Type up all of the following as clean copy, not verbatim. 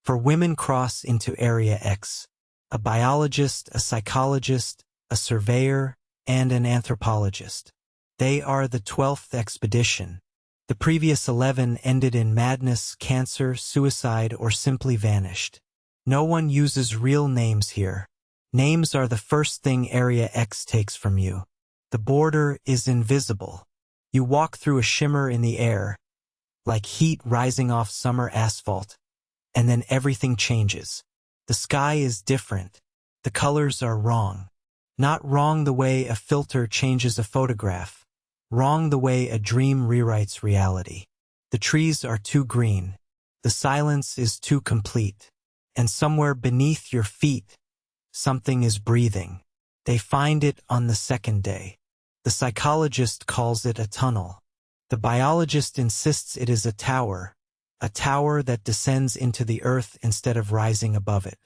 For women cross into Area X, a biologist, a psychologist, a surveyor, and an anthropologist. They are the 12th expedition. The previous 11 ended in madness, cancer, suicide, or simply vanished. No one uses real names here. Names are the first thing Area X takes from you. The border is invisible. You walk through a shimmer in the air, like heat rising off summer asphalt, and then everything changes. The sky is different. The colors are wrong. Not wrong the way a filter changes a photograph. Wrong the way a dream rewrites reality. The trees are too green. The silence is too complete. And somewhere beneath your feet, something is breathing. They find it on the second day. The psychologist calls it a tunnel. The biologist insists it is a tower that descends into the earth instead of rising above it.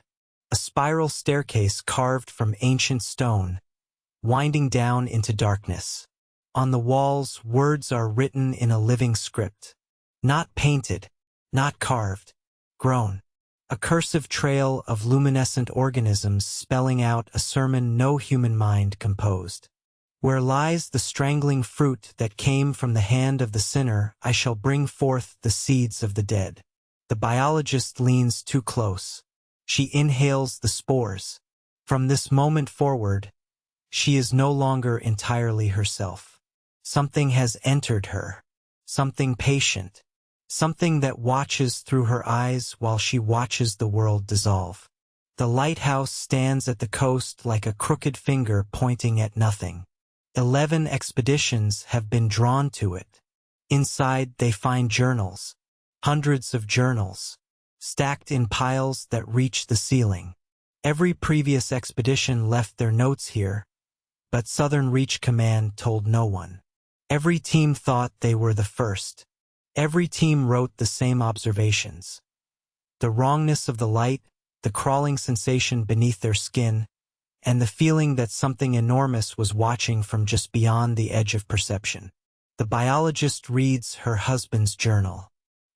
A spiral staircase carved from ancient stone, winding down into darkness. On the walls, words are written in a living script. Not painted, not carved, grown. A cursive trail of luminescent organisms spelling out a sermon no human mind composed. Where lies the strangling fruit that came from the hand of the sinner, I shall bring forth the seeds of the dead. The biologist leans too close. She inhales the spores. From this moment forward, she is no longer entirely herself. Something has entered her. Something patient. Something that watches through her eyes while she watches the world dissolve. The lighthouse stands at the coast like a crooked finger pointing at nothing. 11 expeditions have been drawn to it. Inside they find journals. Hundreds of journals. Stacked in piles that reach the ceiling. Every previous expedition left their notes here, but Southern Reach Command told no one. Every team thought they were the first. Every team wrote the same observations. The wrongness of the light, the crawling sensation beneath their skin, and the feeling that something enormous was watching from just beyond the edge of perception. The biologist reads her husband's journal.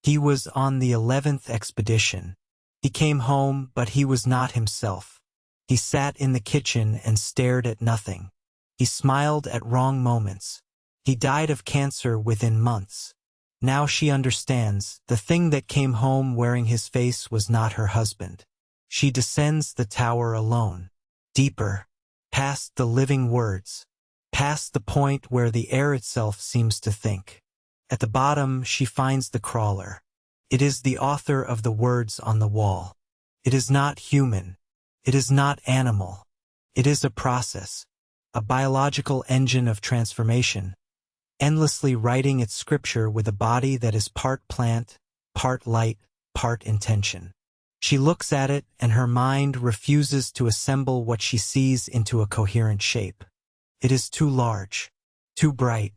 He was on the 11th expedition. He came home, but he was not himself. He sat in the kitchen and stared at nothing. He smiled at wrong moments. He died of cancer within months. Now she understands, the thing that came home wearing his face was not her husband. She descends the tower alone. Deeper, past the living words, past the point where the air itself seems to think. At the bottom, she finds the crawler. It is the author of the words on the wall. It is not human. It is not animal. It is a process, a biological engine of transformation, endlessly writing its scripture with a body that is part plant, part light, part intention. She looks at it, and her mind refuses to assemble what she sees into a coherent shape. It is too large, too bright.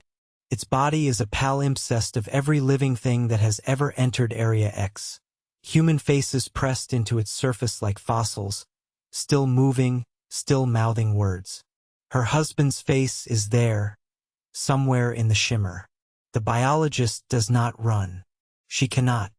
Its body is a palimpsest of every living thing that has ever entered Area X. Human faces pressed into its surface like fossils, still moving, still mouthing words. Her husband's face is there, somewhere in the shimmer. The biologist does not run. She cannot.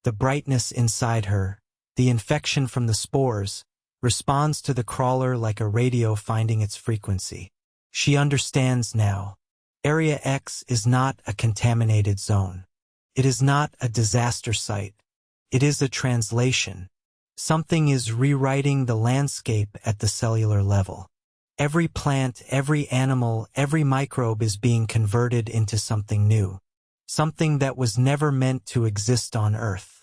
The brightness inside her, the infection from the spores, responds to the crawler like a radio finding its frequency. She understands now. Area X is not a contaminated zone. It is not a disaster site. It is a translation. Something is rewriting the landscape at the cellular level. Every plant, every animal, every microbe is being converted into something new. Something that was never meant to exist on Earth.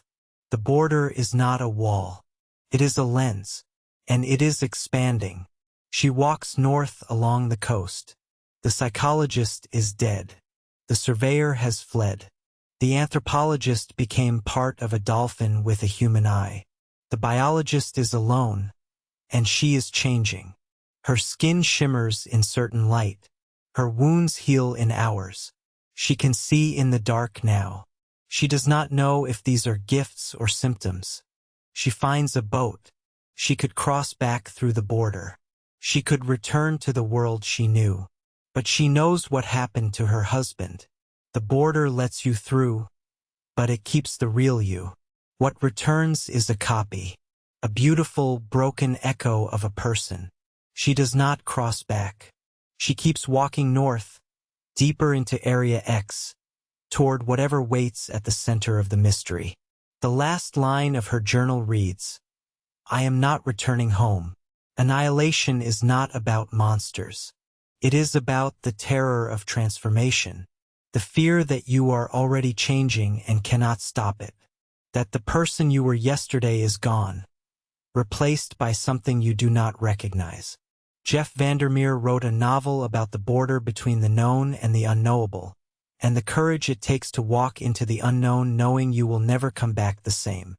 The border is not a wall. It is a lens. And it is expanding. She walks north along the coast. The psychologist is dead. The surveyor has fled. The anthropologist became part of a dolphin with a human eye. The biologist is alone, and she is changing. Her skin shimmers in certain light. Her wounds heal in hours. She can see in the dark now. She does not know if these are gifts or symptoms. She finds a boat. She could cross back through the border. She could return to the world she knew. But she knows what happened to her husband. The border lets you through, but it keeps the real you. What returns is a copy, a beautiful, broken echo of a person. She does not cross back. She keeps walking north, deeper into Area X, toward whatever waits at the center of the mystery. The last line of her journal reads, "I am not returning home. Annihilation is not about monsters. It is about the terror of transformation, the fear that you are already changing and cannot stop it, that the person you were yesterday is gone, replaced by something you do not recognize." Jeff VanderMeer wrote a novel about the border between the known and the unknowable, and the courage it takes to walk into the unknown knowing you will never come back the same.